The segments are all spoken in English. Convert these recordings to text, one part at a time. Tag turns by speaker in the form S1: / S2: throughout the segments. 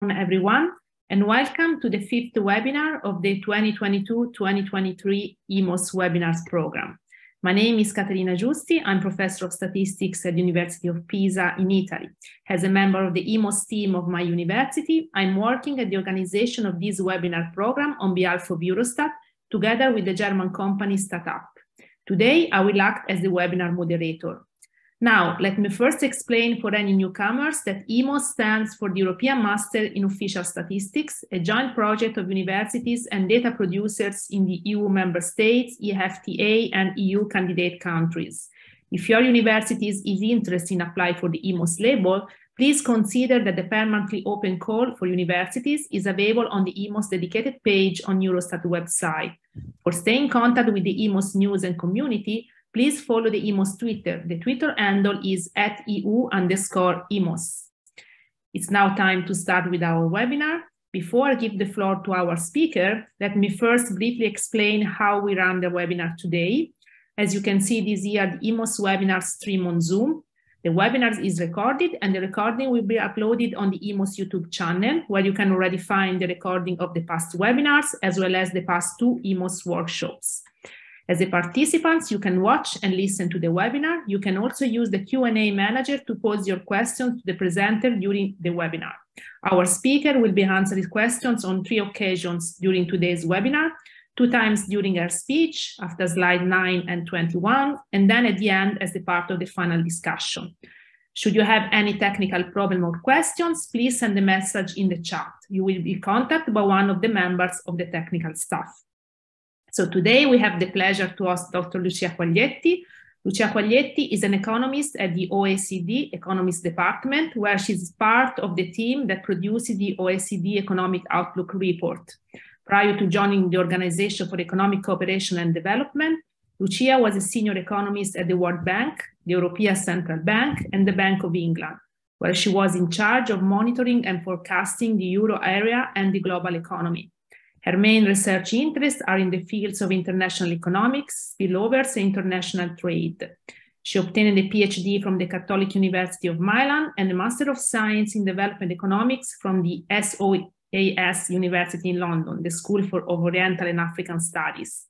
S1: Everyone, and welcome to the 5th webinar of the 2022-2023 EMOS webinars program. My name is Caterina Giusti. I'm professor of statistics at the University of Pisa in Italy. As a member of the EMOS team of my university, I'm working at the organization of this webinar program on behalf of Eurostat, together with the German company Startup. Today, I will act as the webinar moderator. Now, let me first explain for any newcomers that EMOS stands for the European Master in Official Statistics, a joint project of universities and data producers in the EU member states, EFTA, and EU candidate countries. If your university is interested in applying for the EMOS label, please consider that the permanently open call for universities is available on the EMOS dedicated page on Eurostat website. For staying in contact with the EMOS news and community, please follow the EMOS Twitter. The Twitter handle is @EU_EMOS. It's now time to start with our webinar. Before I give the floor to our speaker, let me first briefly explain how we run the webinar today. As you can see this year, the EMOS webinar stream on Zoom. The webinar is recorded and the recording will be uploaded on the EMOS YouTube channel, where you can already find the recording of the past webinars, as well as the past 2 EMOS workshops. As a participant, you can watch and listen to the webinar. You can also use the Q&A manager to pose your questions to the presenter during the webinar. Our speaker will be answering questions on 3 occasions during today's webinar, 2 times during her speech, after slide 9 and 21, and then at the end as a part of the final discussion. Should you have any technical problem or questions, please send a message in the chat. You will be contacted by one of the members of the technical staff. So today we have the pleasure to host Dr. Lucia Quaglietti. Lucia Quaglietti is an economist at the OECD Economist Department, where she's part of the team that produces the OECD Economic Outlook Report. Prior to joining the Organization for Economic Cooperation and Development, Lucia was a senior economist at the World Bank, the European Central Bank, and the Bank of England, where she was in charge of monitoring and forecasting the euro area and the global economy. Her main research interests are in the fields of international economics, spillovers, and international trade. She obtained a PhD from the Catholic University of Milan and a Master of Science in Development Economics from the SOAS University in London, the School of Oriental and African Studies.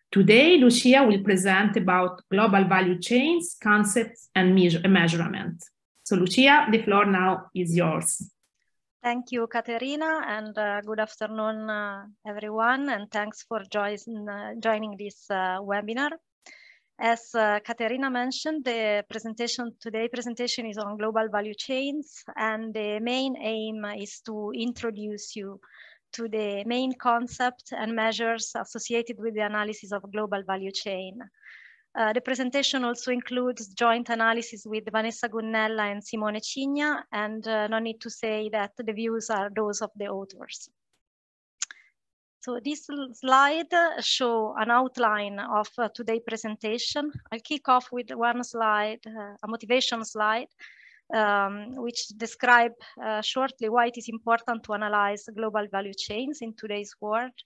S1: Today, Lucia will present about global value chains, concepts, and measurement. So Lucia, the floor now is yours.
S2: Thank you, Caterina, and good afternoon, everyone, and thanks for joining this webinar. As Caterina mentioned, today's presentation is on global value chains, and the main aim is to introduce you to the main concept and measures associated with the analysis of global value chain. The presentation also includes joint analysis with Vanessa Gunnella and Simone Cigna, and no need to say that the views are those of the authors. So this slide shows an outline of today's presentation. I'll kick off with one slide, a motivation slide, which describes shortly why it is important to analyze global value chains in today's world.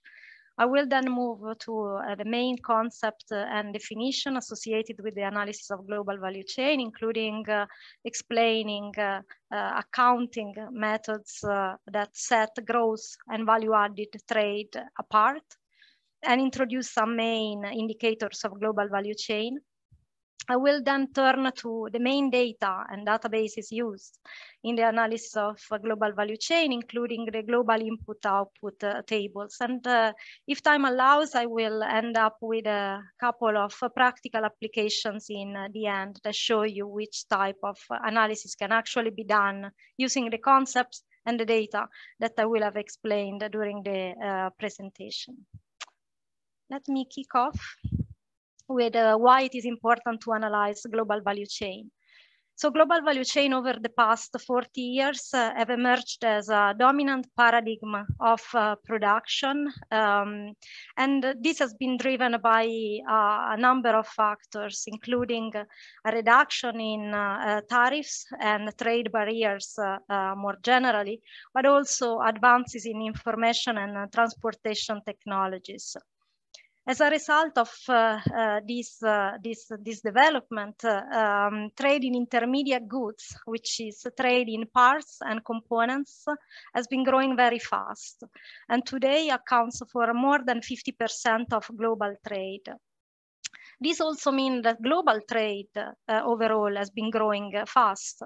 S2: I will then move to the main concept and definition associated with the analysis of global value chain, including explaining accounting methods that set growth and value-added trade apart, and introduce some main indicators of global value chain. I will then turn to the main data and databases used in the analysis of global value chain, including the global input-output tables. And if time allows, I will end up with a couple of practical applications in the end that show you which type of analysis can actually be done using the concepts and the data that I will have explained during the presentation. Let me kick off with why it is important to analyze global value chain. So global value chain over the past 40 years have emerged as a dominant paradigm of production. And this has been driven by a number of factors, including a reduction in tariffs and trade barriers more generally, but also advances in information and transportation technologies. As a result of this development, trade in intermediate goods, which is trade in parts and components, has been growing very fast, and today accounts for more than 50% of global trade. This also means that global trade overall has been growing fast.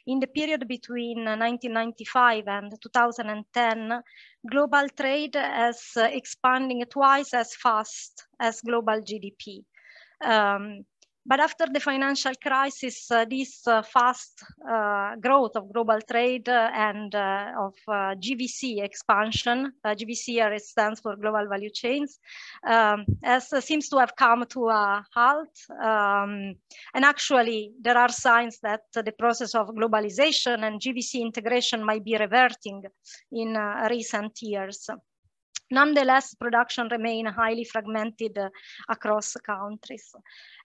S2: In the period between 1995 and 2010, global trade is expanding twice as fast as global GDP. But after the financial crisis, this fast growth of global trade and of GVC expansion, GVC stands for global value chains, seems to have come to a halt. And actually, there are signs that the process of globalization and GVC integration might be reverting in recent years. Nonetheless, production remains highly fragmented across countries.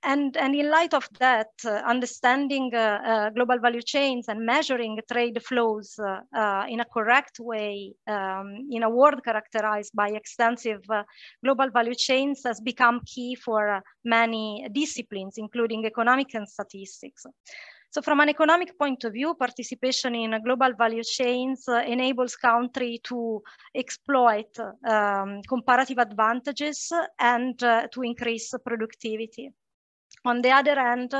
S2: And in light of that, understanding global value chains and measuring trade flows in a correct way in a world characterized by extensive global value chains has become key for many disciplines, including economics and statistics. So from an economic point of view, participation in global value chains enables countries to exploit comparative advantages and to increase productivity. On the other hand,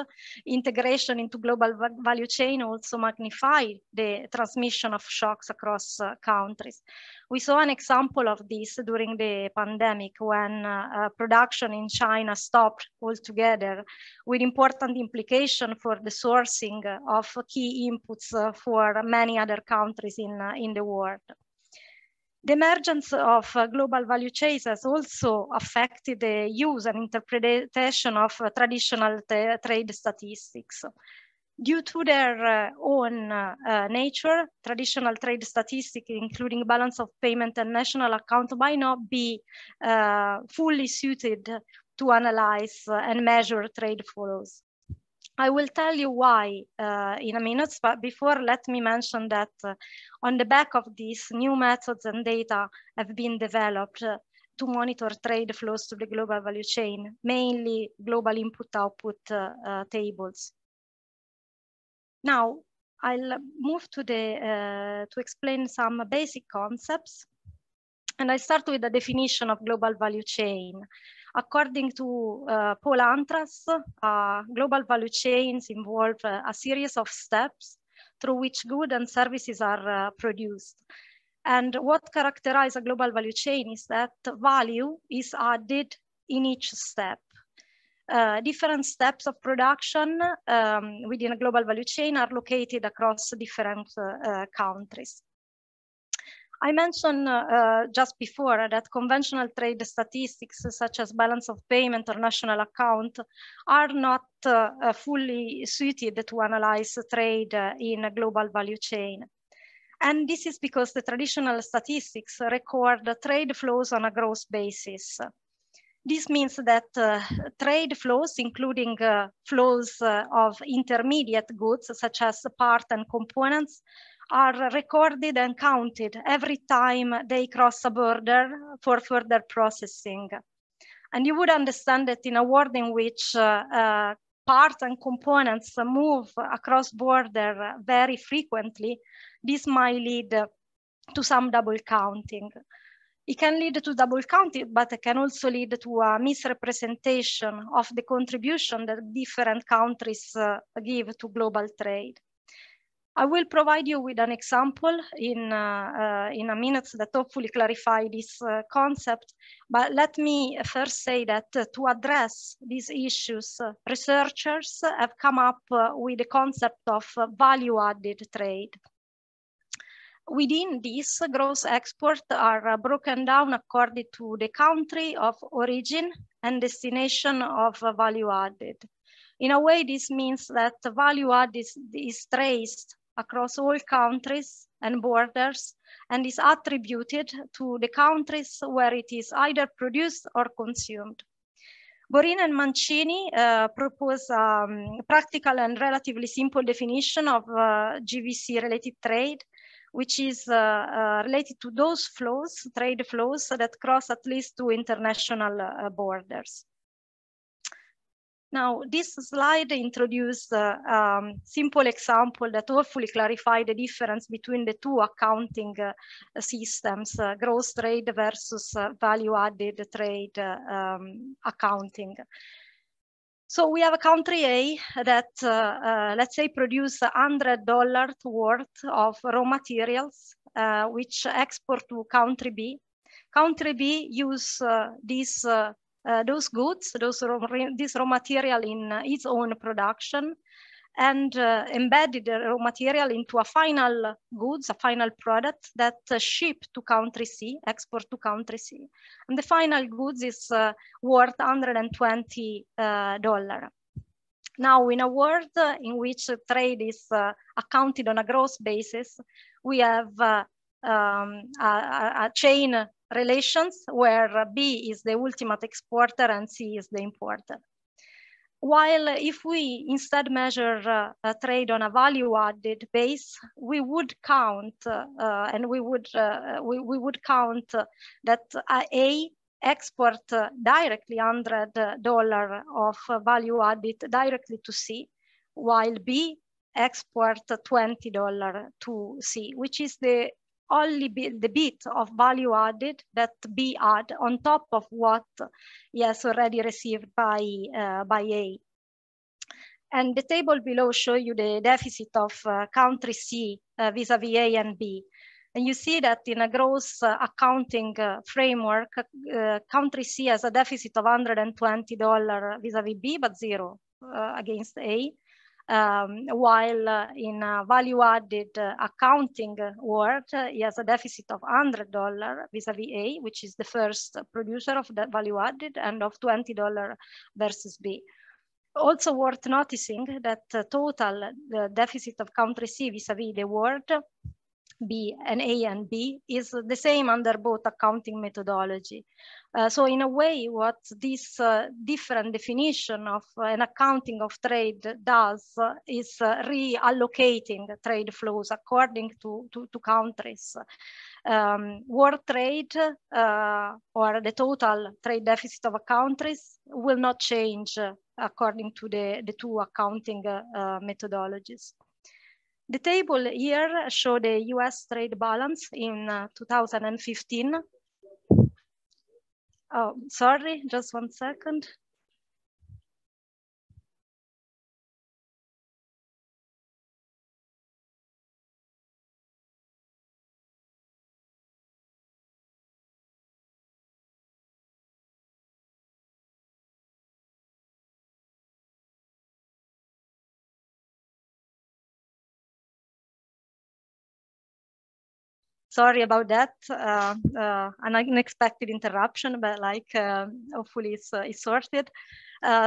S2: integration into global value chain also magnifies the transmission of shocks across countries. We saw an example of this during the pandemic when production in China stopped altogether, with important implications for the sourcing of key inputs for many other countries in the world. The emergence of global value chains has also affected the use and interpretation of traditional trade statistics. Due to their own nature, traditional trade statistics, including balance of payment and national account, might not be fully suited to analyze and measure trade flows. I will tell you why in a minute, but before, let me mention that on the back of these, new methods and data have been developed to monitor trade flows to the global value chain, mainly global input-output tables. Now, I'll move to explain some basic concepts, and I start with the definition of global value chain. According to Paul Antras, global value chains involve a series of steps through which goods and services are produced. And what characterizes a global value chain is that value is added in each step. Different steps of production within a global value chain are located across different countries. I mentioned just before that conventional trade statistics such as balance of payment or national account are not fully suited to analyze trade in a global value chain. And this is because the traditional statistics record trade flows on a gross basis. This means that trade flows, including flows of intermediate goods such as parts and components, are recorded and counted every time they cross a border for further processing. And you would understand that in a world in which parts and components move across border very frequently, this might lead to some double counting. It can lead to double counting, but it can also lead to a misrepresentation of the contribution that different countries give to global trade. I will provide you with an example in a minute that hopefully clarify this concept, but let me first say that to address these issues, researchers have come up with the concept of value-added trade. Within this, gross exports are broken down according to the country of origin and destination of value added. In a way, this means that value added is traced across all countries and borders and is attributed to the countries where it is either produced or consumed. Borin and Mancini propose a practical and relatively simple definition of GVC-related trade, which is related to those flows, trade flows that cross at least 2 international borders. Now, this slide introduced a simple example that hopefully clarify the difference between the two accounting systems, gross trade versus value-added trade accounting. So we have a country A that, let's say, produce $100 worth of raw materials, which export to country B. Country B use those goods, this raw material in its own production, and embedded the raw material into a final goods, a final product that ship to country C, export to country C. And the final goods is worth $120. Now, in a world in which trade is accounted on a gross basis, we have a chain relations where B is the ultimate exporter and C is the importer. While if we instead measure trade on a value-added base, we would count and we would count that A export directly $100 of value-added directly to C, while B export $20 to C, which is the only the bit of value added that B add on top of what he has already received by A. And the table below show you the deficit of country C vis-a-vis A and B. And you see that in a gross accounting framework, country C has a deficit of $120 vis-a-vis B, but zero against A. While in a value-added accounting world, he has a deficit of $100 vis-a-vis A, which is the first producer of that value-added, and of $20 versus B. Also worth noticing that total the deficit of country C vis-a-vis the world, B and A and B, is the same under both accounting methodology. So in a way, what this different definition of an accounting of trade does is reallocating trade flows according to countries. World trade or the total trade deficit of countries will not change according to the two accounting methodologies. The table here shows the US trade balance in 2015. Oh, sorry, just 1 second. Sorry about that, an unexpected interruption, but like hopefully it's sorted.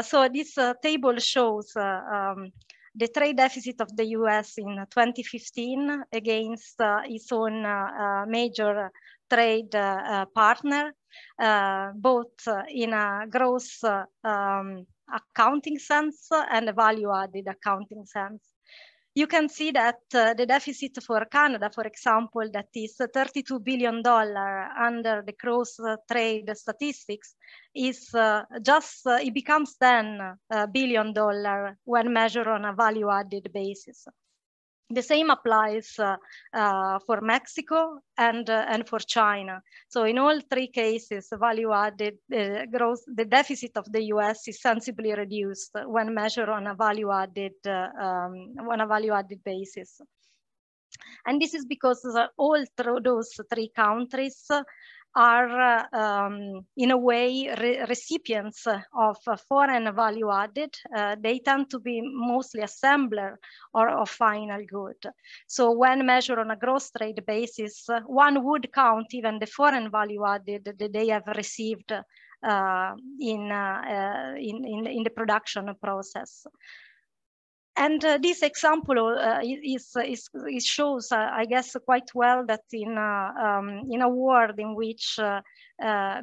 S2: So this table shows the trade deficit of the US in 2015 against its own major trade partner, both in a gross accounting sense and a value-added accounting sense. You can see that the deficit for Canada, for example, that is $32 billion under the gross trade statistics, is it becomes $10 billion when measured on a value-added basis. The same applies for Mexico and for China. So in all three cases, value-added the deficit of the US is sensibly reduced when measured on a value-added basis. And this is because all those three countries are in a way recipients of foreign value added. They tend to be mostly assembler or of final good. So when measured on a gross trade basis, one would count even the foreign value added that they have received in the production process. And this example shows, I guess, quite well that in a world in which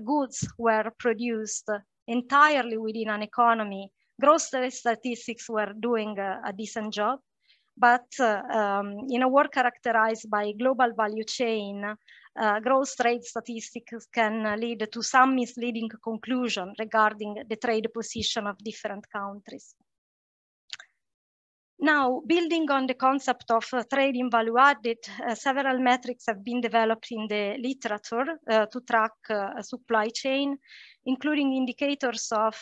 S2: goods were produced entirely within an economy, gross statistics were doing a decent job. But in a world characterized by global value chain, gross trade statistics can lead to some misleading conclusion regarding the trade position of different countries. Now, building on the concept of trade in value added, several metrics have been developed in the literature to track supply chain, including indicators of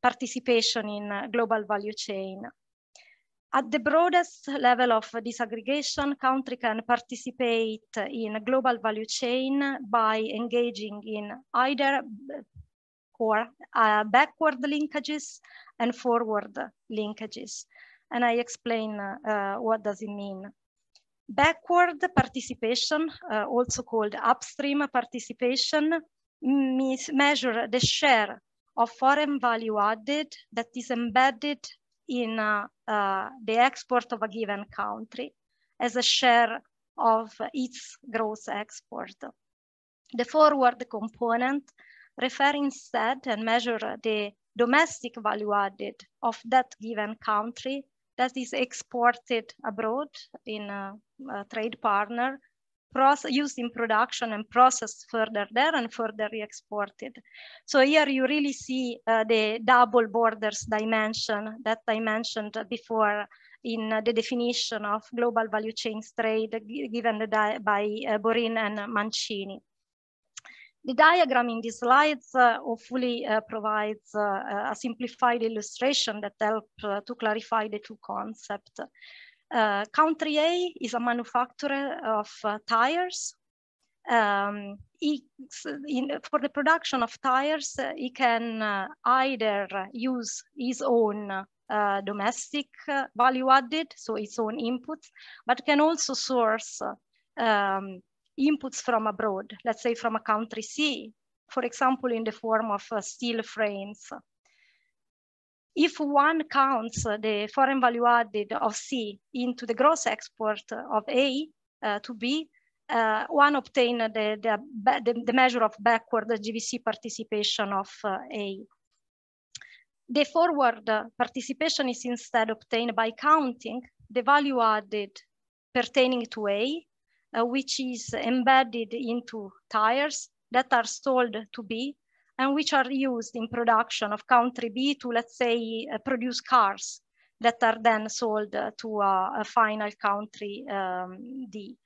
S2: participation in global value chain. At the broadest level of disaggregation, country can participate in a global value chain by engaging in either backward linkages and forward linkages. And I explain what does it mean. Backward participation, also called upstream participation, measure the share of foreign value added that is embedded in the export of a given country as a share of its gross export. The forward component refer instead and measure the domestic value added of that given country that is exported abroad in a trade partner, used in production and processed further there and further re-exported. So here you really see the double borders dimension that I mentioned before in the definition of global value chains trade given by Borin and Mancini. The diagram in these slides hopefully provides a simplified illustration that helps to clarify the two concepts. Country A is a manufacturer of tires. For the production of tires, he can either use his own domestic value added, so its own inputs, but can also source inputs from abroad, let's say from a country C, for example, in the form of steel frames. If one counts the foreign value added of C into the gross export of A to B, one obtains the measure of backward GVC participation of A. The forward participation is instead obtained by counting the value added pertaining to A, which is embedded into tires that are sold to B and which are used in production of country B to, let's say, produce cars that are then sold to a final country D.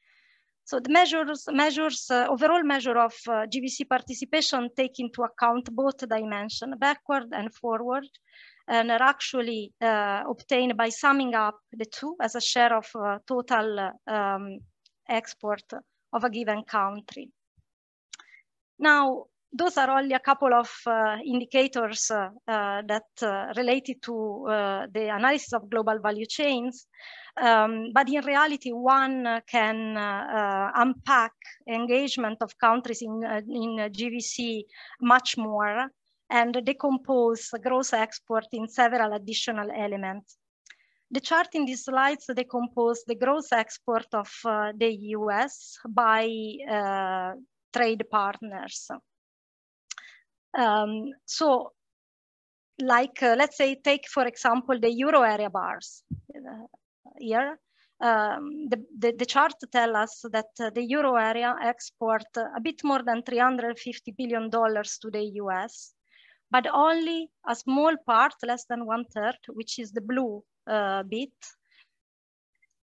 S2: So the overall measure of GVC participation take into account both dimensions, backward and forward, and are actually obtained by summing up the two as a share of total export of a given country. Now, those are only a couple of indicators that related to the analysis of global value chains. But in reality, one can unpack engagement of countries in GVC much more and decompose gross export in several additional elements. The chart in these slides decompose the gross export of the US by trade partners. So, like, let's say, take, for example, the Euro area bars here. The chart tells us that the Euro area export a bit more than $350 billion to the US, but only a small part, less than 1/3, which is the blue bit,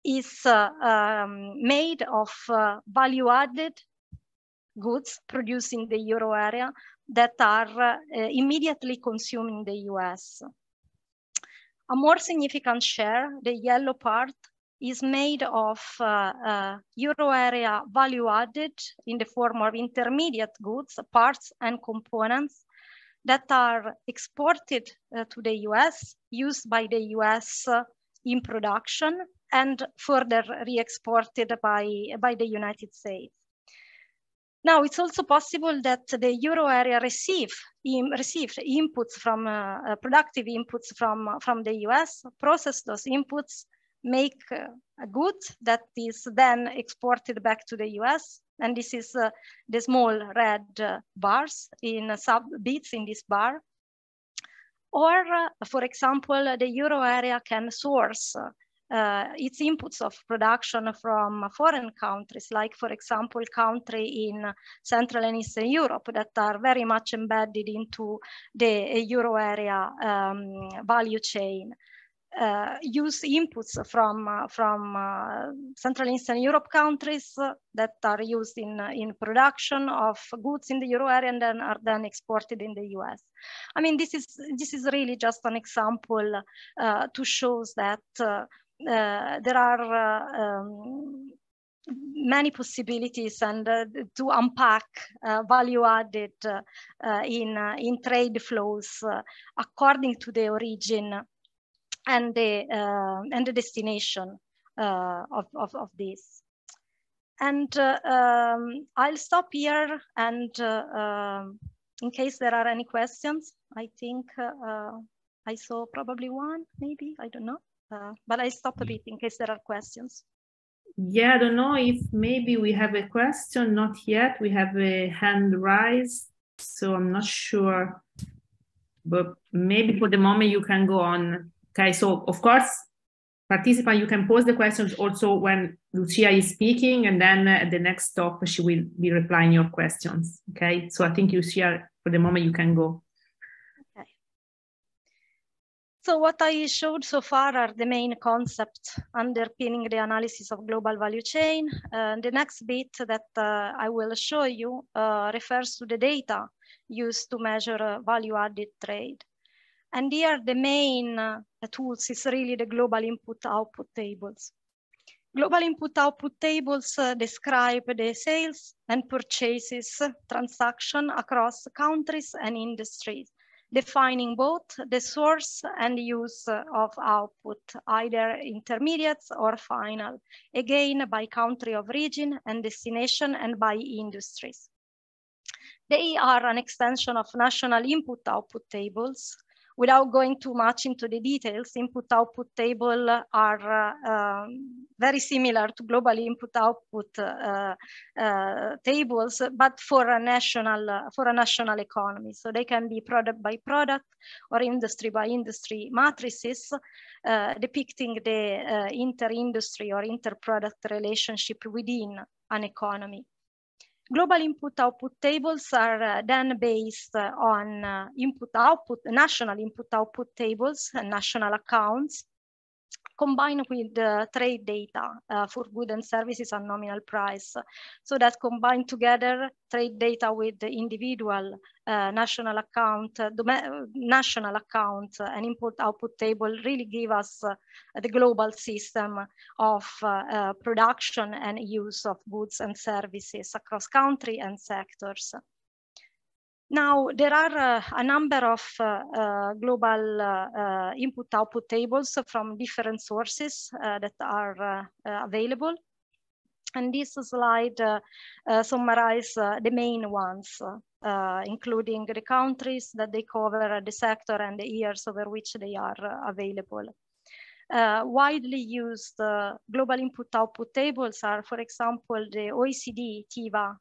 S2: is made of value-added goods produced in the Euro area that are immediately consumed in the US. A more significant share, the yellow part, is made of Euro area value added in the form of intermediate goods, parts and components that are exported to the US, used by the US in production, and further re-exported by the United States. Now, it's also possible that the Euro area received inputs from productive inputs from the US, process those inputs, make a good that is then exported back to the US. And this is the small red bars in sub-bits in this bar. Or, for example, the Euro area can source its inputs of production from foreign countries, like, for example, countries in Central and Eastern Europe that are very much embedded into the Euro area value chain. Use inputs from Central and Eastern Europe countries that are used in production of goods in the Euro area and then are then exported in the US. I mean, this is really just an example to show that there are many possibilities and to unpack value added in trade flows according to the origin and the destination of this. And I'll stop here, and in case there are any questions, I think I saw probably one, maybe, I don't know, but I stop a bit in case there are questions.
S1: Yeah, I don't know if maybe we have a question, not yet. We have a hand raised, so I'm not sure, but maybe for the moment you can go on. Okay, so of course, participant, you can pose the questions also when Lucia is speaking, and then at the next stop, she will be replying your questions. Okay, so I think Lucia, for the moment, you can go.
S2: Okay. So what I showed so far are the main concepts underpinning the analysis of global value chain. The next bit that I will show you refers to the data used to measure value-added trade. And here the main tools is really the global input-output tables. Global input-output tables describe the sales and purchases transaction across countries and industries, defining both the source and use of output, either intermediates or final, again by country of origin and destination and by industries. They are an extension of national input-output tables. Without going too much into the details, input-output tables are very similar to global input-output tables, but for a national economy. So they can be product by product or industry by industry matrices, depicting the inter-industry or inter-product relationship within an economy. Global input-output tables are then based on national input-output tables and national accounts, combined with trade data for goods and services and nominal price. So that combined together, trade data with the individual national account and input-output table really give us the global system of production and use of goods and services across country and sectors. Now, there are a number of global input-output tables from different sources that are available. And this slide summarizes the main ones, including the countries that they cover, the sector, and the years over which they are available. Widely used global input-output tables are, for example, the OECD TIVA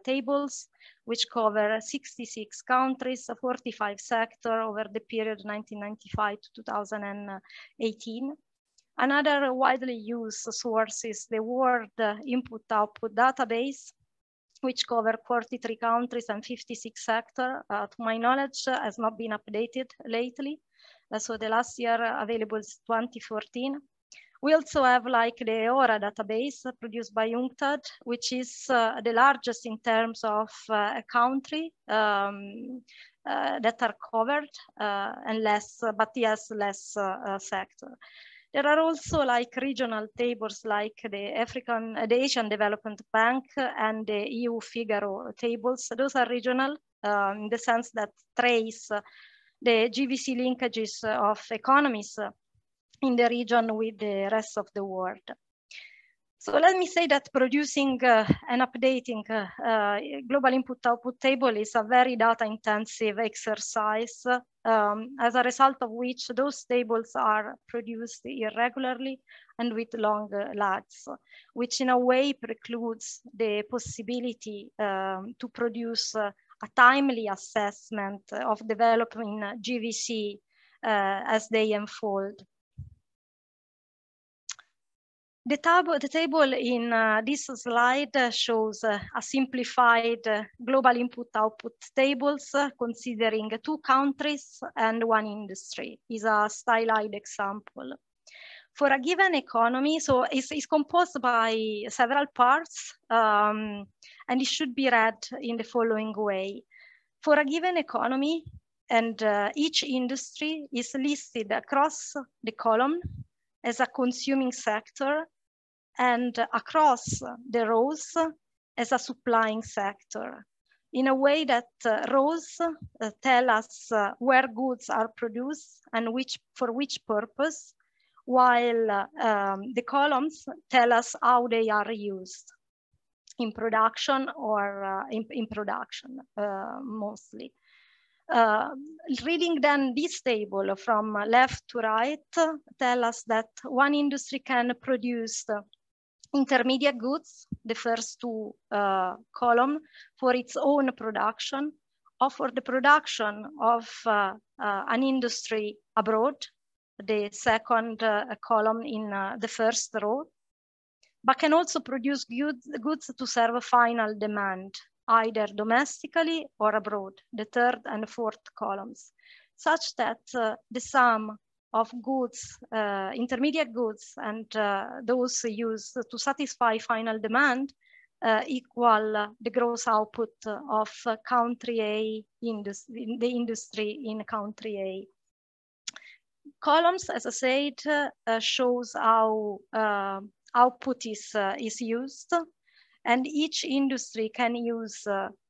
S2: tables, which cover 66 countries, 45 sectors over the period 1995 to 2018. Another widely used source is the World Input-Output Database, which covers 43 countries and 56 sectors. To my knowledge, has not been updated lately. So the last year available is 2014. We also have like the EORA database produced by UNCTAD, which is the largest in terms of a country that are covered and less, but yes, less sector. There are also like regional tables like the Asian Development Bank and the EU Figaro tables. Those are regional in the sense that trace the GVC linkages of economies in the region with the rest of the world. So let me say that producing and updating global input-output table is a very data-intensive exercise, as a result of which those tables are produced irregularly and with long lags, which in a way precludes the possibility to produce a timely assessment of developing GVC as they unfold. The table in this slide shows a simplified global input-output tables considering 2 countries and 1 industry. Is a stylized example. For a given economy, so it's composed by several parts, and it should be read in the following way. For a given economy, and each industry is listed across the column as a consuming sector, and across the rows as a supplying sector, in a way that rows tell us where goods are produced and for which purpose, while the columns tell us how they are used in production or in production mostly. Reading then this table from left to right tell us that one industry can produce intermediate goods, the first 2 columns, for its own production, or for the production of an industry abroad, the second column in the first row, but can also produce goods to serve a final demand, either domestically or abroad, the third and fourth columns, such that the sum of goods, intermediate goods, and those used to satisfy final demand equal the gross output of country A, the industry in country A. Columns, as I said, shows how output is used, and each industry can use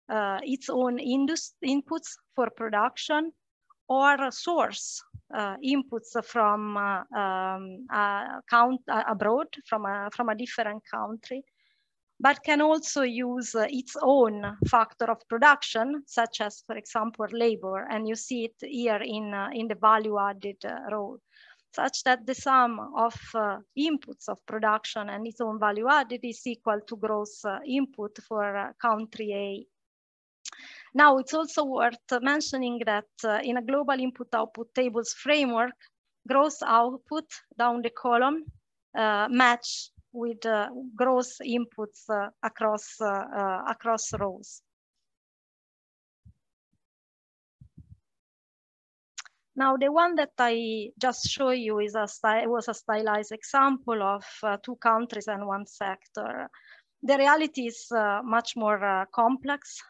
S2: its own inputs for production or source inputs from abroad, from a different country, but can also use its own factor of production, such as, for example, labor. And you see it here in the value added row, such that the sum of inputs of production and its own value added is equal to gross input for country A. Now, it's also worth mentioning that in a global input-output tables framework, gross output down the column match with gross inputs across rows. Now, the one that I just show you was a stylized example of 2 countries and 1 sector. The reality is much more complex.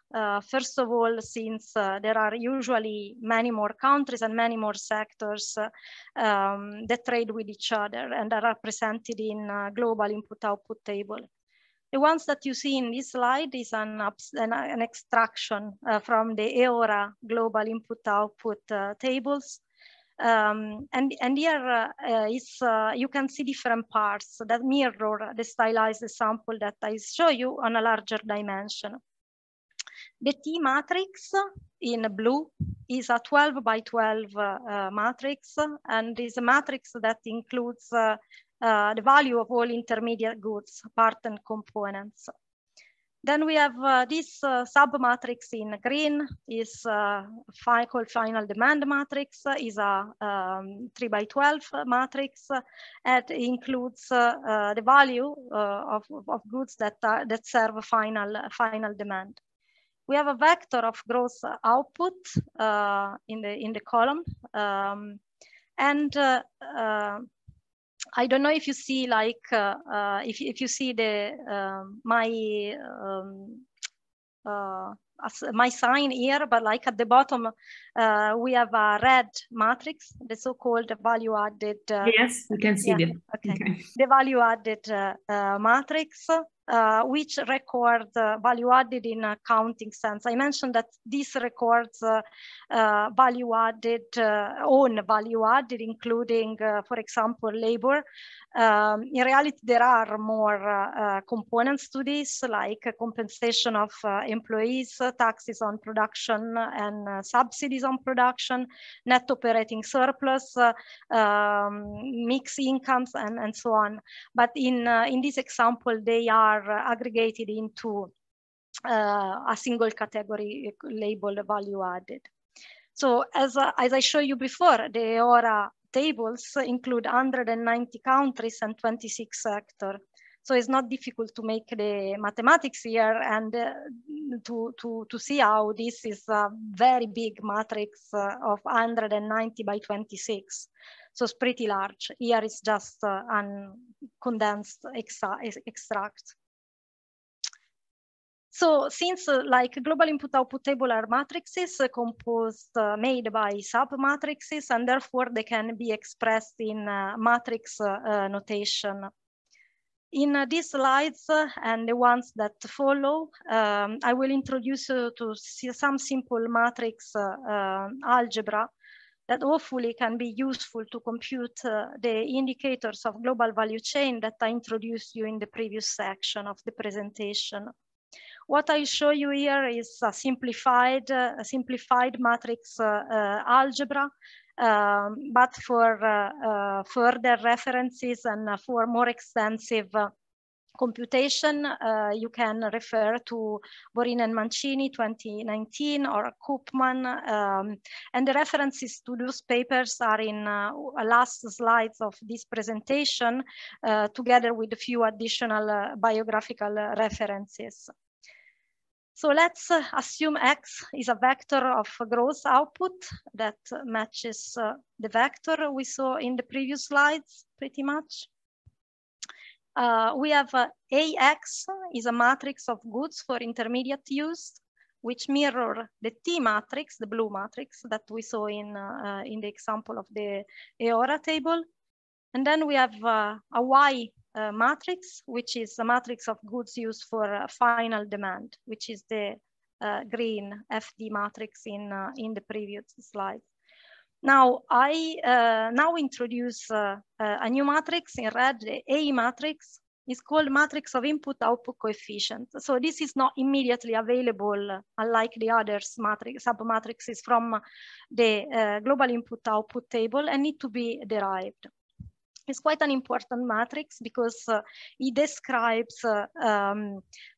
S2: First of all, since there are usually many more countries and many more sectors that trade with each other and are represented in global input-output table. The ones that you see in this slide is an extraction from the EORA global input-output tables. And here you can see different parts that mirror the stylized example that I show you on a larger dimension. The T matrix in blue is a 12 by 12 matrix, and is a matrix that includes the value of all intermediate goods, part and components. Then we have this sub-matrix in green is called final demand matrix, is a 3 by 12 matrix, and includes the value of goods that serve final demand. We have a vector of gross output in the column, and I don't know if you see, like, if you see the my sign here, but like at the bottom, we have a red matrix, the so-called value added.
S1: Yes, we can see it.
S2: Okay. The value added matrix, which record value added in accounting sense. I mentioned that this records value added, own value added, including, for example, labor. In reality, there are more components to this, like compensation of employees, taxes on production and subsidies on production, net operating surplus, mixed incomes, and so on. But in this example, they are aggregated into a single category labeled value added. So as I showed you before, the EORA tables include 190 countries and 26 sectors. So it's not difficult to make the mathematics here and to see how this is a very big matrix of 190 by 26. So it's pretty large. Here is just a condensed extract. So since like global input-output table are matrices composed, made by sub-matrices, and therefore they can be expressed in matrix notation. In these slides and the ones that follow, I will introduce you to some simple matrix algebra that hopefully can be useful to compute the indicators of global value chain that I introduced you in the previous section of the presentation. What I show you here is a simplified matrix algebra, but for further references and for more extensive computation, you can refer to Borin and Mancini 2019 or Koopman, and the references to those papers are in last slides of this presentation, together with a few additional biographical references. So let's assume X is a vector of gross output that matches the vector we saw in the previous slides pretty much. We have AX is a matrix of goods for intermediate use, which mirror the T matrix, the blue matrix that we saw in the example of the EORA table. And then we have a Y matrix, which is a matrix of goods used for final demand, which is the green FD matrix in the previous slide. Now I now introduce a new matrix in red, the A matrix. Is called matrix of input-output coefficient. So this is not immediately available, unlike the other sub-matrices from the global input-output table, and need to be derived. It's quite an important matrix because it describes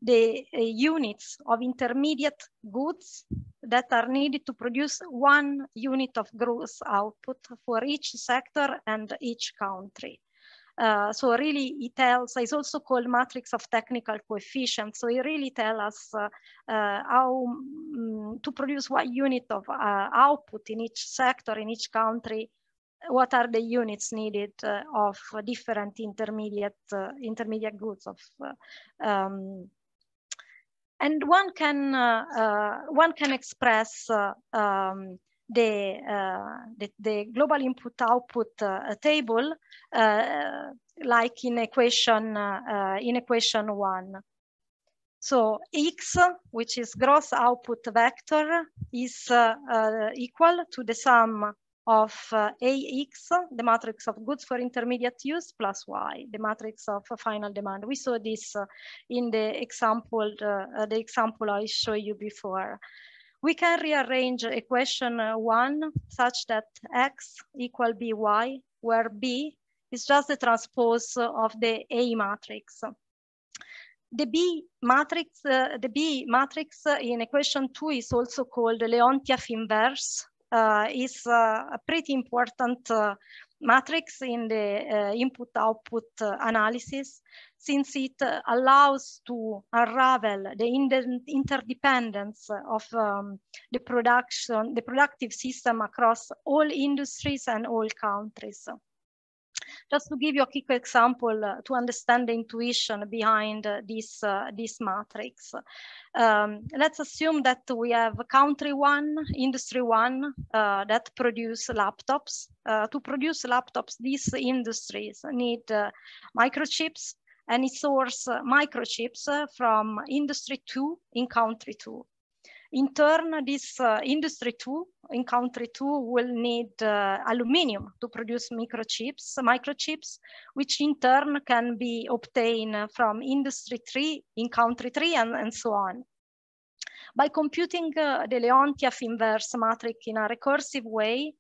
S2: the units of intermediate goods that are needed to produce 1 unit of gross output for each sector and each country. So really it tells, it's also called matrix of technical coefficients. So it really tells us how to produce what unit of output in each sector, in each country, what are the units needed of different intermediate goods of and one can express the global input-output table like in equation 1. So X, which is gross output vector, is equal to the sum of AX, the matrix of goods for intermediate use, plus Y, the matrix of final demand. We saw this in the example I showed you before. We can rearrange equation 1 such that X equal BY, where B is just the transpose of the A matrix. The B matrix in equation 2 is also called the Leontief inverse. Is a pretty important matrix in the input-output analysis, since it allows to unravel the interdependence of the productive system across all industries and all countries. Just to give you a quick example to understand the intuition behind this matrix. Let's assume that we have country 1, industry 1 that produce laptops. To produce laptops, these industries need microchips, and it source microchips from industry 2 in country 2. In turn, this industry 2 in country 2 will need aluminum to produce microchips, which in turn can be obtained from industry 3 in country 3 and so on. By computing the Leontief inverse matrix in a recursive way,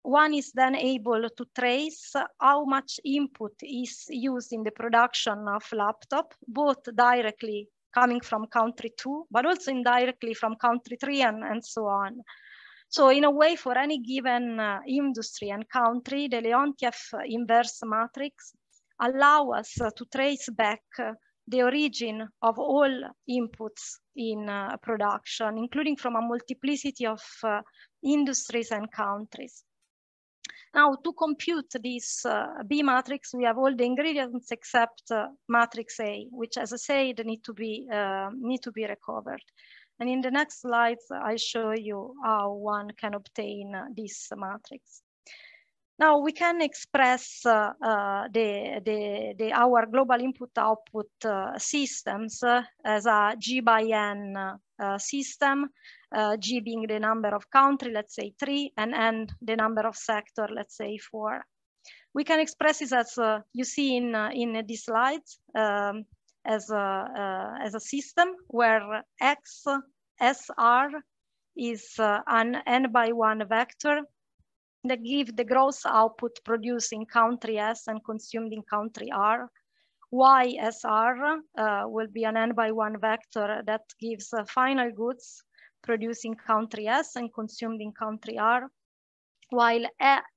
S2: one is then able to trace how much input is used in the production of laptop, both directly coming from country 2, but also indirectly from country 3 and so on. So in a way, for any given industry and country, the Leontief inverse matrix allow us to trace back the origin of all inputs in production, including from a multiplicity of industries and countries. Now, to compute this B matrix, we have all the ingredients except matrix A, which, as I said, need to be recovered. And in the next slides, I show you how one can obtain this matrix. Now we can express our global input-output systems as a G by N system, G being the number of country, let's say 3, and N the number of sector, let's say 4. We can express this as you see in these slides as a system where X SR is an N by 1 vector that give the gross output produced in country S and consumed in country R. YSR will be an N by 1 vector that gives final goods produced in country S and consumed in country R, while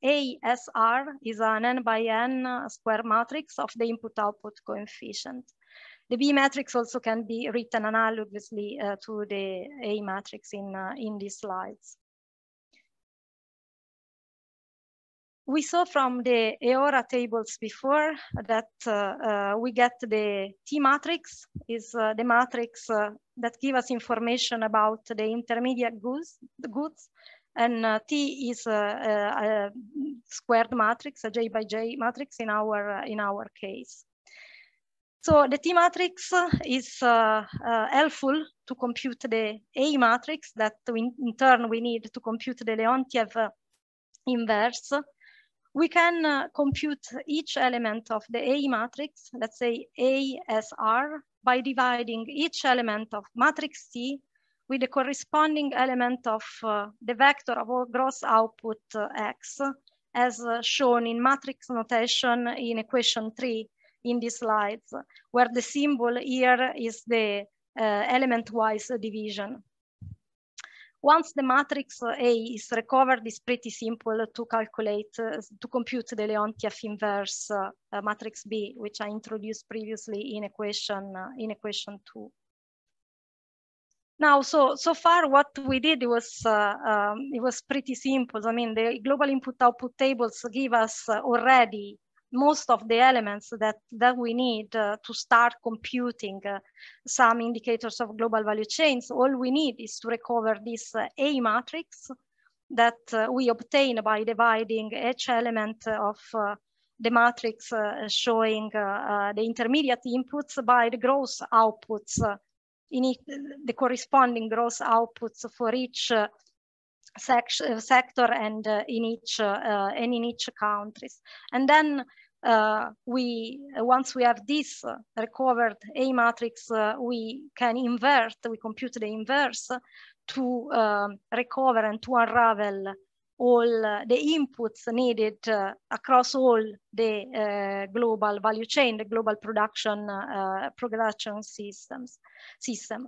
S2: ASR is an N by N square matrix of the input-output coefficient. The B matrix also can be written analogously to the A matrix in these slides. We saw from the EORA tables before that we get the T matrix is the matrix that gives us information about the intermediate goods, and T is a squared matrix, a J by J matrix in our case. So the T matrix is helpful to compute the A matrix that in turn we need to compute the Leontief inverse. We can compute each element of the A matrix, let's say ASR, by dividing each element of matrix T with the corresponding element of the vector of our gross output X, as shown in matrix notation in equation 3 in these slides, where the symbol here is the element-wise division. Once the matrix A is recovered, it's pretty simple to calculate, to compute the Leontief inverse matrix B, which I introduced previously in equation 2. Now, so far what we did was it was pretty simple. I mean, the global input-output tables give us already most of the elements that we need to start computing some indicators of global value chains. All we need is to recover this A matrix that we obtain by dividing each element of the matrix showing the intermediate inputs by the gross outputs in the corresponding gross outputs for each sector and in each countries. And then once we have this recovered A matrix, we can compute the inverse to recover and to unravel all the inputs needed across all the global value chain, the global production system.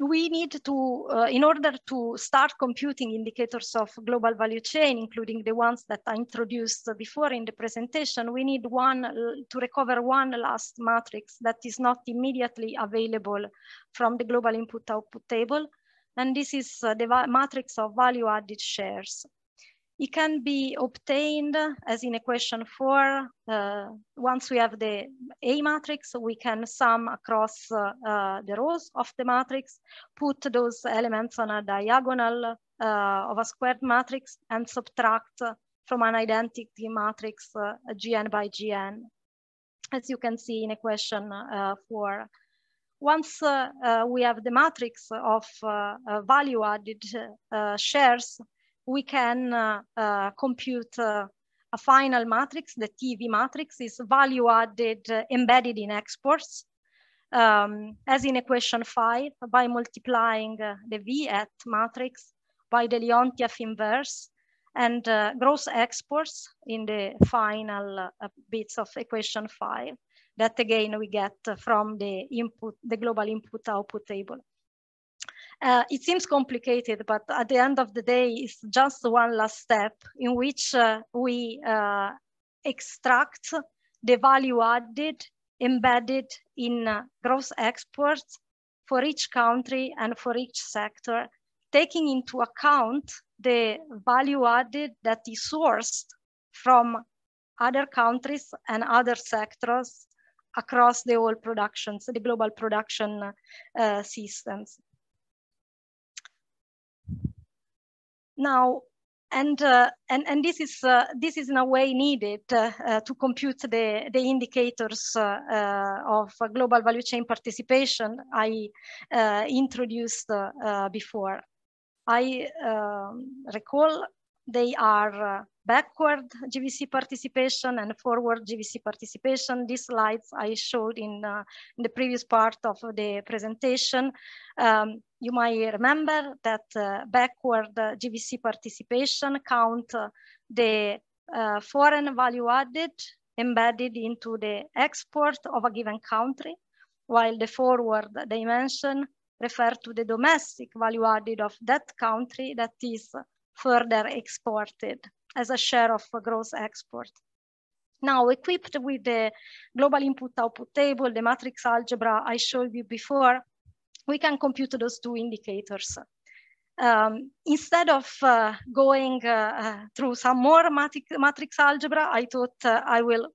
S2: We need to, in order to start computing indicators of global value chain, including the ones that I introduced before in the presentation, we need to recover one last matrix that is not immediately available from the global input-output table. And this is the matrix of value-added shares. It can be obtained as in equation 4. Once we have the A matrix, we can sum across the rows of the matrix, put those elements on a diagonal of a squared matrix, and subtract from an identity matrix Gn by Gn, as you can see in equation 4. Once we have the matrix of value-added shares, we can compute a final matrix. The TV matrix is value added embedded in exports, as in equation 5, by multiplying the V-at matrix by the Leontief inverse and gross exports in the final bits of equation 5. That again we get from the global input-output table. It seems complicated, but at the end of the day, it's just one last step in which we extract the value added embedded in gross exports for each country and for each sector, taking into account the value added that is sourced from other countries and other sectors across the whole productions, the global production systems. Now, and this is in a way needed to compute the indicators of global value chain participation I introduced before. I recall they are backward GVC participation and forward GVC participation. These slides I showed in the previous part of the presentation. You might remember that backward GVC participation count the foreign value added embedded into the export of a given country, while the forward dimension refer to the domestic value added of that country that is further exported as a share of gross export. Now, equipped with the global input-output table, the matrix algebra I showed you before, we can compute those two indicators. Instead of going through some more matrix algebra, I thought I will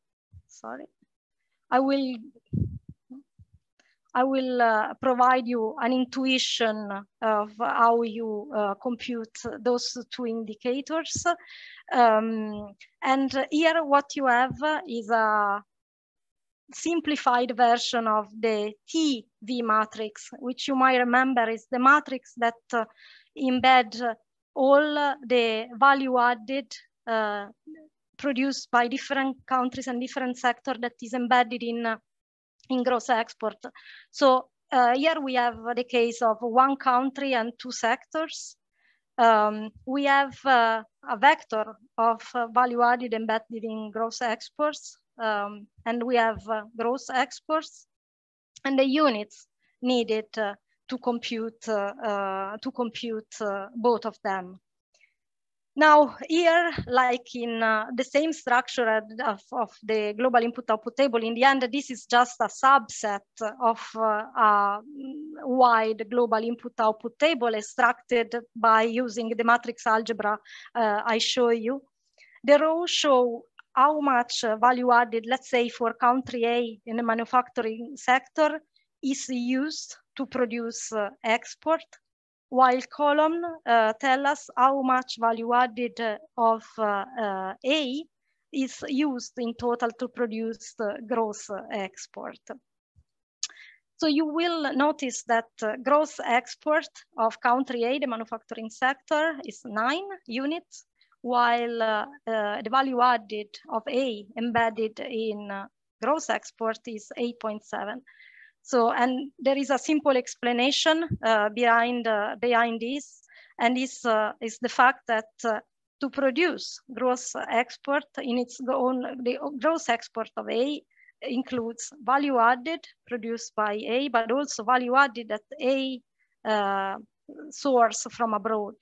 S2: provide you an intuition of how you compute those two indicators. And here what you have is a simplified version of the TV matrix, which you might remember is the matrix that embed all the value added produced by different countries and different sectors that is embedded in gross export. So here we have the case of one country and two sectors. We have a vector of value added embedded in gross exports, and we have gross exports and the units needed to compute both of them. Now here, like in the same structure of the global input-output table, in the end, this is just a subset of a wide global input-output table extracted by using the matrix algebra I show you. The rows show how much value added, let's say for country A in the manufacturing sector, is used to produce export, while column tell us how much value added of A is used in total to produce gross export. So you will notice that gross export of country A, the manufacturing sector, is 9 units, while the value added of A embedded in gross export is 8.7. So, and there is a simple explanation behind this, and this is the fact that to produce gross export in its own, the gross export of A includes value added produced by A, but also value added that A source from abroad.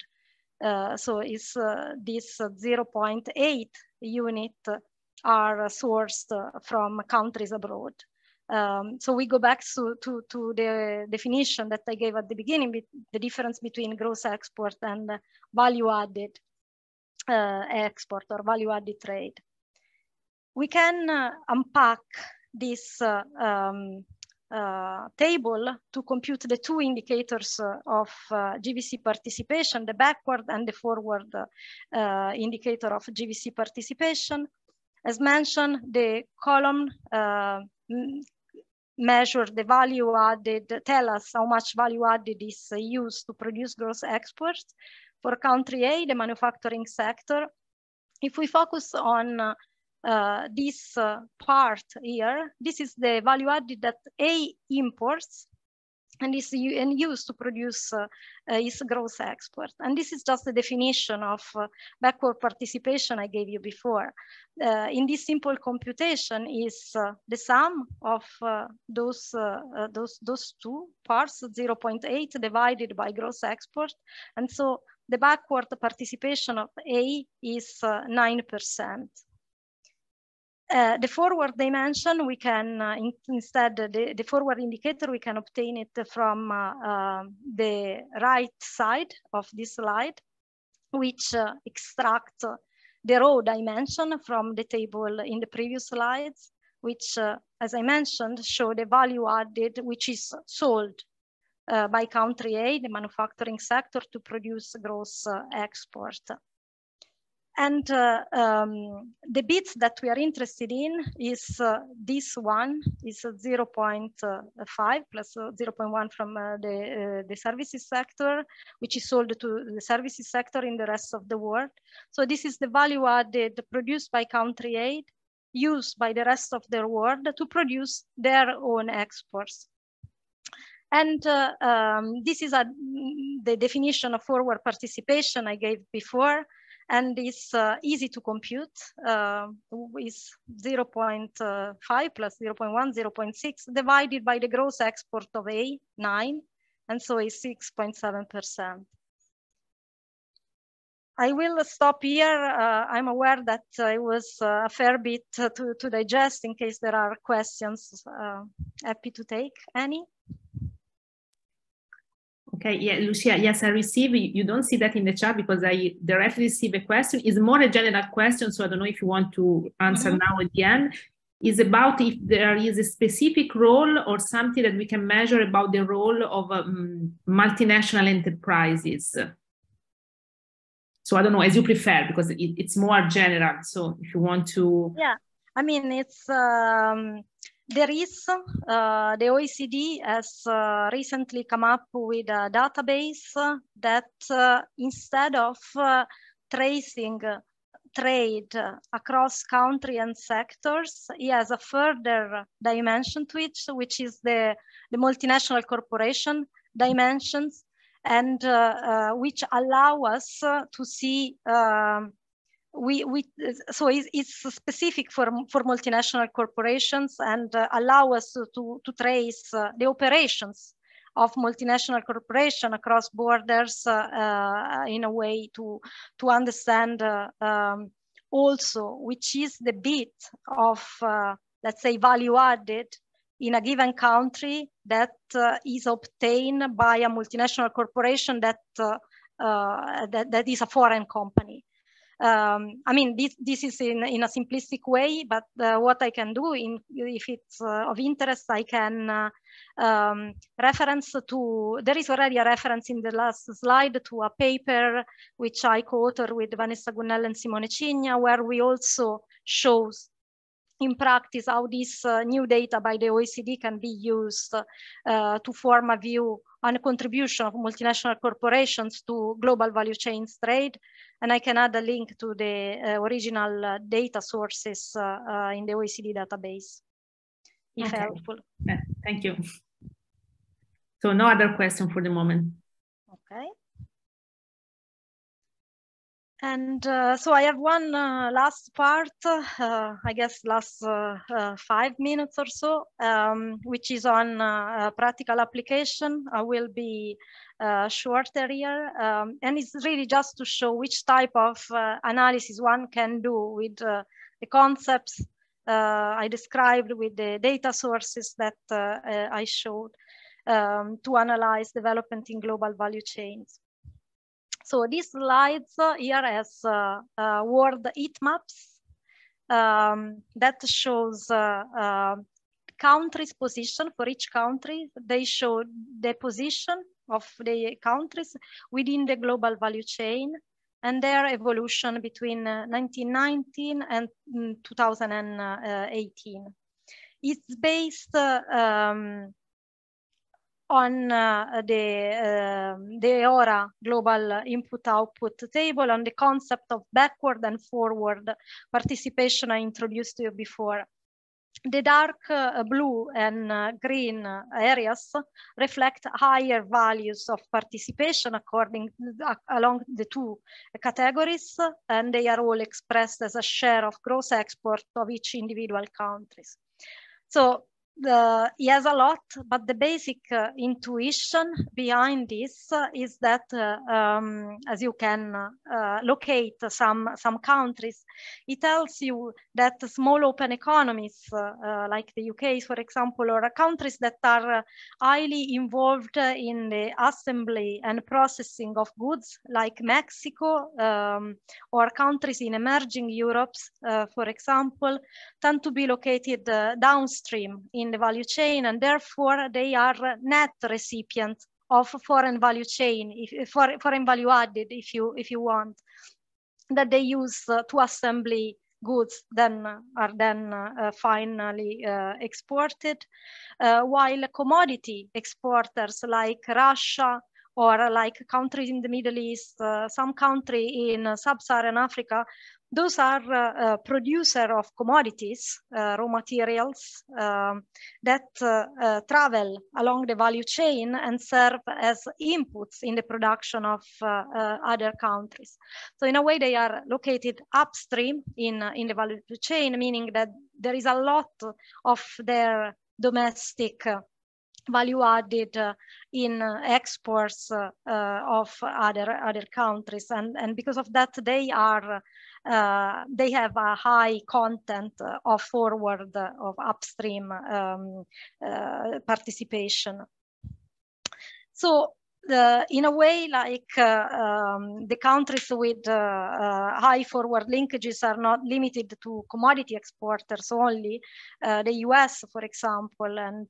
S2: So is this 0.8 unit are sourced from countries abroad. So we go back to the definition that I gave at the beginning, the difference between gross export and value added export or value added trade. We can unpack this table to compute the two indicators of GVC participation, the backward and the forward indicator of GVC participation. As mentioned, the column measure the value added, tell us how much value added is used to produce gross exports. For country A, the manufacturing sector, if we focus on this part here, this is the value added that A imports and is used to produce its gross export. And this is just the definition of backward participation I gave you before. In this simple computation is the sum of those two parts, 0.8 divided by gross export. And so the backward participation of A is 9%. The forward dimension, we can instead, the forward indicator, we can obtain it from the right side of this slide, which extracts the raw dimension from the table in the previous slides, which, as I mentioned, show the value added, which is sold by country A, the manufacturing sector, to produce gross export. And the bits that we are interested in is this one is 0.5 plus 0.1 from the services sector, which is sold to the services sector in the rest of the world. So this is the value added produced by country A, used by the rest of the world to produce their own exports. And this is the definition of forward participation I gave before. And it's easy to compute, is 0.5 plus 0.1, 0.6 divided by the gross export of A, 9, and so it's 6.7%. I will stop here. I'm aware that it was a fair bit to digest. In case there are questions, happy to take any.
S1: Okay, yeah, Lucia, yes, I receive, you don't see that in the chat because I directly receive a question. It's more a general question, so I don't know if you want to answer now at the end. It's about if there is a specific role or something that we can measure about the role of multinational enterprises. So I don't know, as you prefer, because it's more general. So if you want to...
S2: Yeah, I mean, it's... there is, the OECD has recently come up with a database that instead of tracing trade across country and sectors, it has a further dimension to it, which is the multinational corporation dimensions, and which allow us to see so it's specific for multinational corporations and allow us to trace the operations of multinational corporation across borders in a way to understand also which is the bit of, let's say, value added in a given country that is obtained by a multinational corporation that is a foreign company. I mean, this is in a simplistic way, but what I can do, if it's of interest, I can reference to, there is already a reference in the last slide to a paper which I co-authored with Vanessa Gunnell and Simone Cigna, where we also shows in practice how this new data by the OECD can be used to form a view on the contribution of multinational corporations to global value chains trade. And I can add a link to the original data sources in the OECD database, if helpful.
S1: Yeah, thank you. So no other question for the moment.
S2: Okay. And so I have one last part, I guess last 5 minutes or so, which is on practical application. I will be shorter here. And it's really just to show which type of analysis one can do with the concepts I described, with the data sources that I showed to analyze development in global value chains. So these slides here has world heat maps that shows countries' position for each country. They show the position of the countries within the global value chain and their evolution between 1919 and 2018. It's based on the EORA global input-output table, on the concept of backward and forward participation I introduced to you before. The dark blue and green areas reflect higher values of participation along the two categories, and they are all expressed as a share of gross export of each individual countries. So yes, a lot, but the basic intuition behind this is that, as you can locate some countries, it tells you that small open economies like the UK, for example, or countries that are highly involved in the assembly and processing of goods, like Mexico, or countries in emerging Europe, for example, tend to be located downstream in the value chain, and therefore they are net recipients of foreign value chain, foreign value added, if you want, that they use to assembly goods are then finally exported, while commodity exporters like Russia or like countries in the Middle East, some country in sub-Saharan Africa, those are producer of commodities, raw materials that travel along the value chain and serve as inputs in the production of other countries. So in a way, they are located upstream in the value chain, meaning that there is a lot of their domestic value added in exports of other countries, and because of that, they have a high content of forward of upstream participation. So in a way, like the countries with high forward linkages are not limited to commodity exporters only. The US, for example, and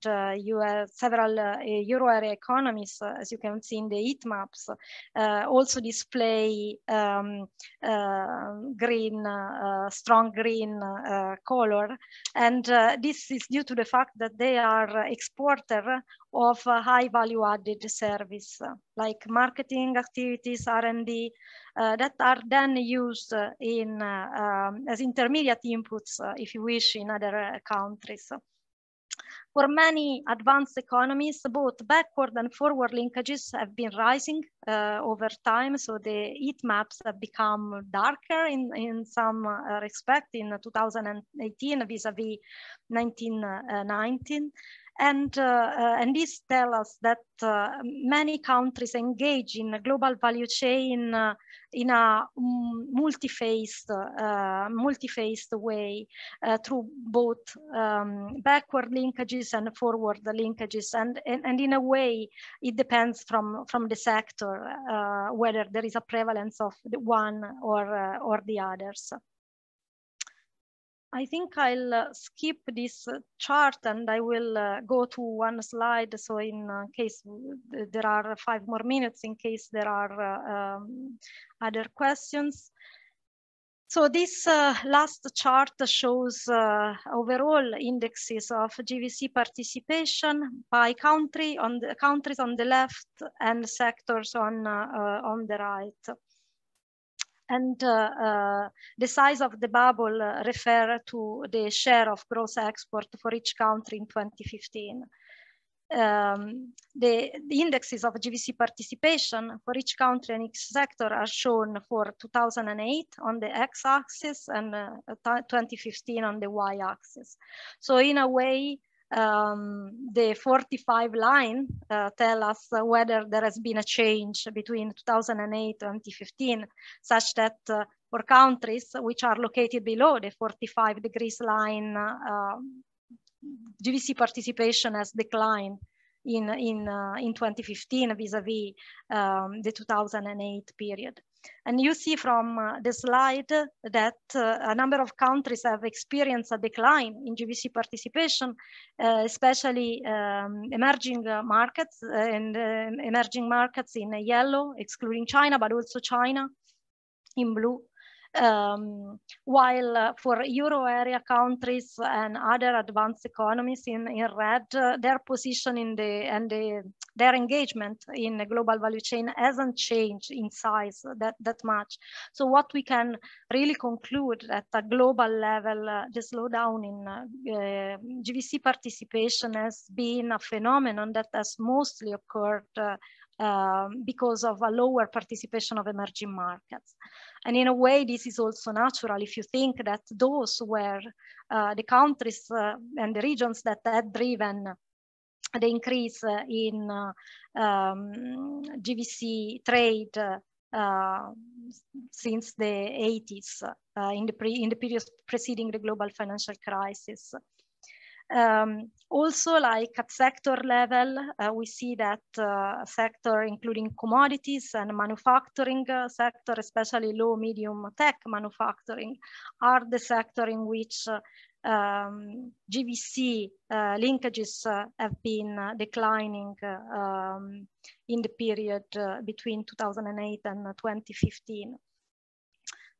S2: several Euro area economies, as you can see in the heat maps, also display green, strong green color. And this is due to the fact that they are exporter of high value added service, like marketing activities, R&D, that are then used in as intermediate inputs, if you wish, in other countries. For many advanced economies, both backward and forward linkages have been rising over time. So the heat maps have become darker in some respect in 2018 vis-a-vis 1919. And this tells us that many countries engage in a global value chain in a multi-phased way through both backward linkages and forward linkages, and in a way it depends from the sector whether there is a prevalence of the one or the others. I think I'll skip this chart and I will go to one slide. So in case there are 5 more minutes, in case there are other questions. So this last chart shows overall indexes of GVC participation by country, countries on the left and sectors on the right. And the size of the bubble refer to the share of gross export for each country in 2015. The indexes of GVC participation for each country and each sector are shown for 2008 on the x-axis and 2015 on the y-axis. So in a way, the 45 line tell us whether there has been a change between 2008 and 2015, such that for countries which are located below the 45 degrees line, GVC participation has declined in 2015 vis-a-vis the 2008 period. And you see from the slide that a number of countries have experienced a decline in GVC participation, especially emerging markets and emerging markets in yellow, excluding China, but also China in blue. While for euro area countries and other advanced economies in red, their position in their engagement in the global value chain hasn't changed in size that much. So what we can really conclude at a global level, the slowdown in GVC participation has been a phenomenon that has mostly occurred because of a lower participation of emerging markets. And in a way, this is also natural if you think that those were the countries and the regions that had driven the increase in GVC trade since the 80s, in the period preceding the global financial crisis. Also, like at sector level, we see that sector including commodities and manufacturing sector, especially low, medium tech manufacturing, are the sector in which GVC linkages have been declining in the period between 2008 and 2015.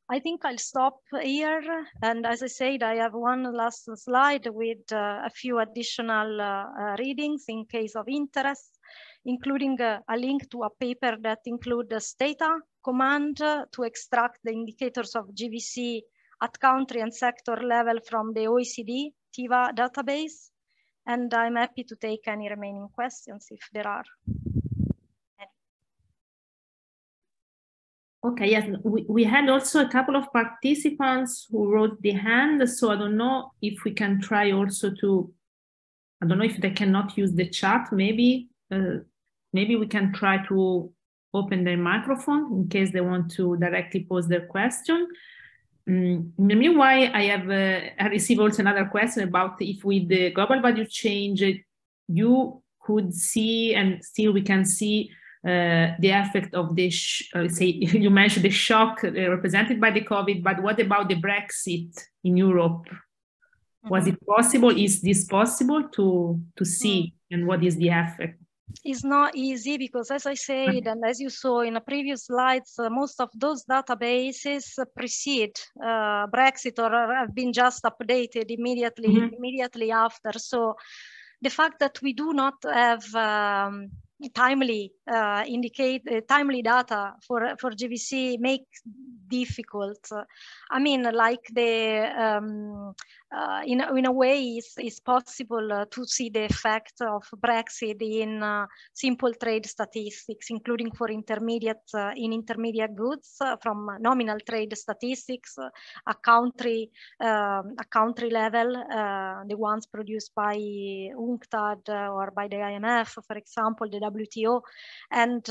S2: I think I'll stop here. And as I said, I have one last slide with a few additional readings in case of interest, including a link to a paper that includes data command to extract the indicators of GVC at country and sector level from the OECD TIVA database. And I'm happy to take any remaining questions if there are.
S1: Okay, yes, we had also a couple of participants who wrote the hand, so I don't know if we can try also to, I don't know if they cannot use the chat, maybe we can try to open their microphone in case they want to directly pose their question. In the meanwhile, I received also another question about if with the global value change, you could see and still we can see the effect of the, say, you mentioned the shock represented by the COVID, but what about the Brexit in Europe? Was it possible? Is this possible to see? And what is the effect?
S2: It's not easy because, as I said, and as you saw in the previous slides, most of those databases precede Brexit or have been just updated immediately after. So the fact that we do not have timely timely data for GVC makes difficult. I mean, like the in a way it's possible to see the effect of Brexit in simple trade statistics, including for intermediate goods from nominal trade statistics, a country level, the ones produced by UNCTAD or by the IMF, for example, the WTO, and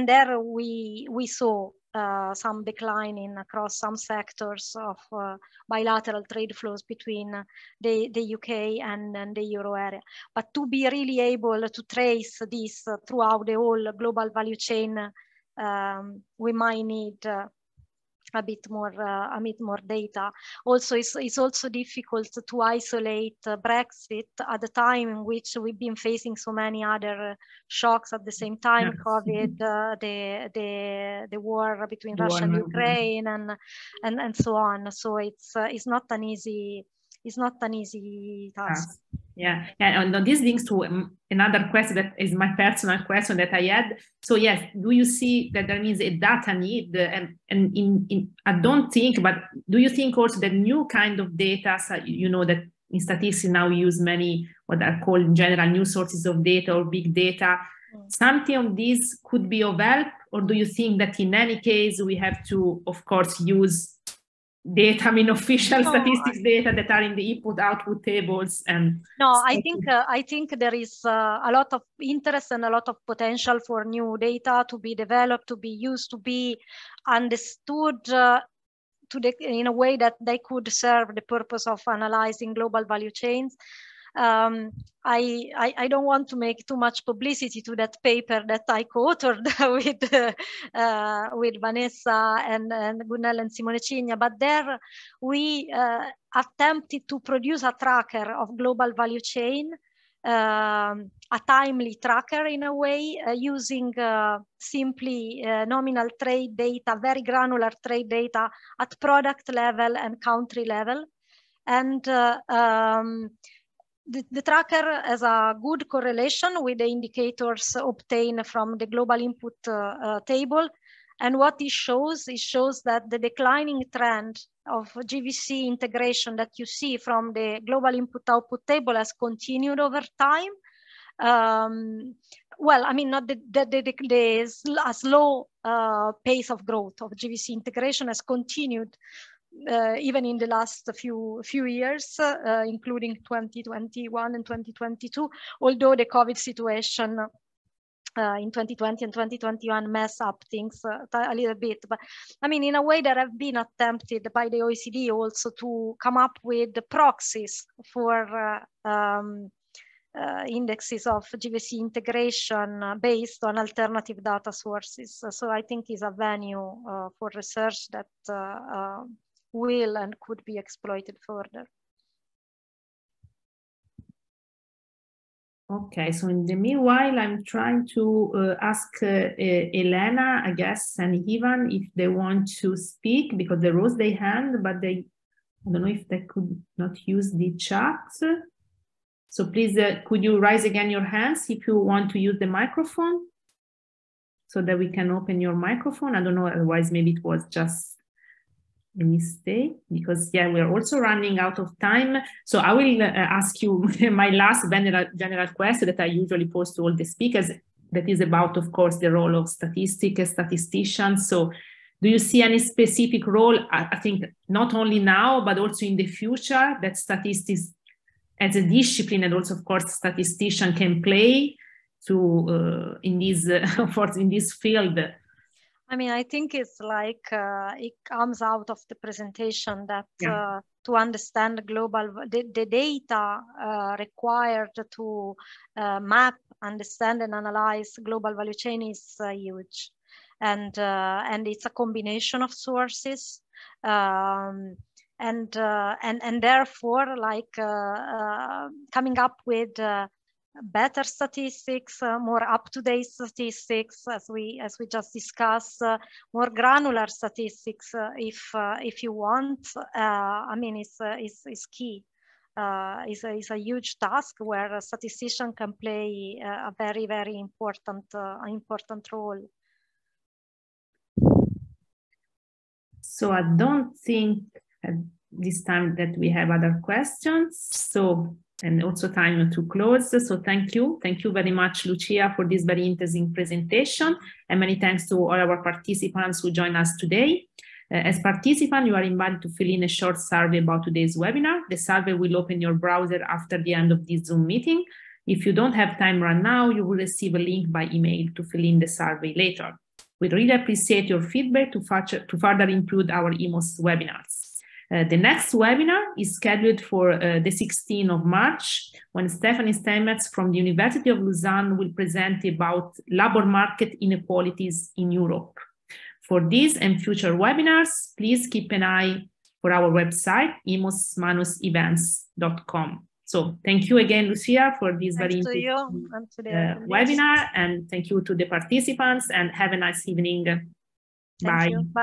S2: there we saw some declining across some sectors of bilateral trade flows between the UK and the euro area. But to be really able to trace this throughout the whole global value chain, we might need a bit more data. Also, it's also difficult to isolate Brexit at the time in which we've been facing so many other shocks at the same time, COVID, the war between Russia and Ukraine, and so on. So it's not an easy task.
S1: Yeah, and this links to another question that is my personal question that I had. So yes, do you see that there is a data need, and in I don't think, but do you think also that new kind of data, you know, that in statistics now we use many what are called in general new sources of data or big data, something of this could be of help, or do you think that in any case we have to, of course, use data, I mean official statistics data that are in the input-output tables? And
S2: no, I think there is a lot of interest and a lot of potential for new data to be developed, to be used, to be understood in a way that they could serve the purpose of analyzing global value chains. I don't want to make too much publicity to that paper that I co-authored with Vanessa and Gunnel and Simone Cigna, but there we attempted to produce a tracker of global value chain a timely tracker in a way, using simply nominal trade data, very granular trade data at product level and country level. And the tracker has a good correlation with the indicators obtained from the global input table. And what it shows that the declining trend of GVC integration that you see from the global input-output table has continued over time. Well, I mean, not a slow pace of growth of GVC integration has continued even in the last few years, including 2021 and 2022, although the COVID situation in 2020 and 2021 mess up things a little bit. But I mean, in a way, there have been attempted by the OECD also to come up with the proxies for indexes of GVC integration based on alternative data sources. So I think is a venue for research that will and could be exploited further.
S1: Okay, so in the meanwhile, I'm trying to ask Elena, I guess, and Ivan if they want to speak, because they raised their hand, but I don't know if they could not use the chat. So please, could you raise again your hands if you want to use the microphone so that we can open your microphone? I don't know, otherwise maybe it was just a mistake, because yeah, we are also running out of time. So I will ask you my last general question that I usually pose to all the speakers, that is about, of course, the role of statisticians. So do you see any specific role, I think not only now, but also in the future, that statistics as a discipline, and also, of course, statistician can play to in this field?
S2: I mean, I think it's like it comes out of the presentation that to understand the data required to map, understand, and analyze global value chain is huge, and it's a combination of sources, and therefore, like coming up with better statistics, more up-to-date statistics, as we just discussed, more granular statistics, if you want. I mean, it's key. It's a huge task where a statistician can play a very, very important role.
S1: So I don't think at this time that we have other questions. So, and also time to close. So thank you very much, Lucia, for this very interesting presentation, and many thanks to all our participants who joined us today. As participant, you are invited to fill in a short survey about today's webinar. The survey will open your browser after the end of this Zoom meeting. If you don't have time right now, you will receive a link by email to fill in the survey later. We really appreciate your feedback to further improve our EMOS webinars. The next webinar is scheduled for the 16th of March, when Stephanie Stamets from the University of Lausanne will present about labor market inequalities in Europe. For this and future webinars, please keep an eye for our website, emos-events.com. So thank you again, Lucia, for this very interesting webinar, and thank you to the participants, and have a nice evening. Bye.
S2: Bye.